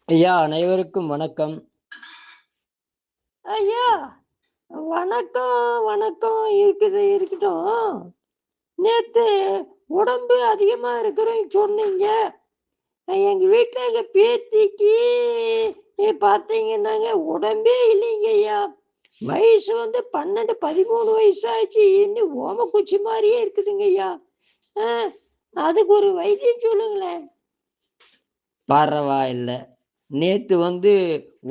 ஐயா, அனைவருக்கும் வணக்கம். ஐயா! வணக்கம், வணக்கம். இருக்கட்டும். நேத்து உடம்பு அதிகமா இருக்குறேன்னு சொன்னீங்க. எங்க வீட்ல எங்க பேத்திக்கு பார்த்தீங்கன்னாங்க, உடம்பே இல்லைங்கய்யா. வயசு வந்து 12, 13 வயசு ஆச்சு. இன்னும் ஓமக்குச்சி மாரியே இருக்குதுங்கய்யா. அ அதுக்கு ஒரு வைத்தியம் சொல்லுங்களேன். பரவாயில்ல. நேத்து வந்து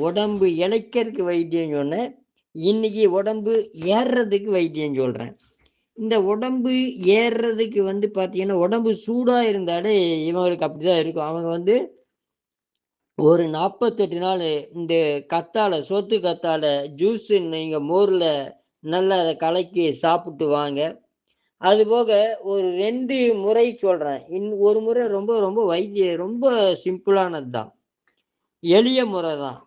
உடம்பு இளைக்கிறதுக்கு வைத்தியம் சொன்னேன். இன்னைக்கு உடம்பு ஏறுறதுக்கு வைத்தியம் சொல்றேன். இந்த உடம்பு ஏறுறதுக்கு வந்து பார்த்தீங்கன்னா, உடம்பு சூடா இருந்தாலே இவங்களுக்கு அப்படிதான் இருக்கும். அவங்க வந்து ஒரு 48 நாளு இந்த சோத்து கத்தாழ ஜூஸ் நீங்க மோர்ல நல்லா அத கலக்கி சாப்பிட்டு வாங்க. அதுபோக ஒரு 2 முறை சொல்றேன். ஒரு முறை ரொம்ப ரொம்ப ரொம்ப சிம்பிளானது தான். எளிய முறை தான்.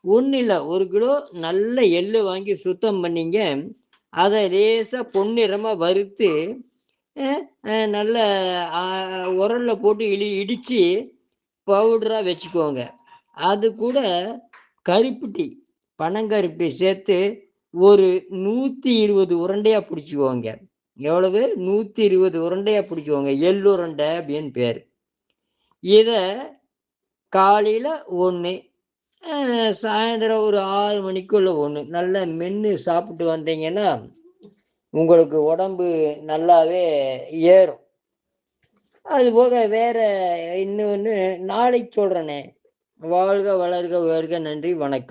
ஒண்ணும் இல்ல. 1 கிலோ நல்ல எள்ளு வாங்கி சுத்தம் பண்ணீங்க. அத லேசா பொன்னிறமா வறுத்து, அ அ நல்ல அ உரல்ல போட்டு இடிச்சு பவுடரா வச்சுக்கோங்க. அது கூட கருப்பட்டி, பனங்கருப்பட்டி சேர்த்து ஒரு 120 உருண்டையா புடிச்சுக்கோங்க. எவ்வளவு? 120 உருண்டையா புடிச்சுக்கோங்க. எள்ளுருண்டை அப்படின்னு பேரு. இத காலையில 1, சாயந்தரம் ஒரு 6 மணிக்குள்ள 1 நல்லா மென்னு சாப்பிட்டு வந்தீங்கன்னா, உங்களுக்கு உடம்பு நல்லாவே ஏறும். அதுபோக வேற இன்னொன்னு நாளைக்கு சொல்றேனே. வாழ்க, வளர்க, உயர்க. நன்றி, வணக்கம்.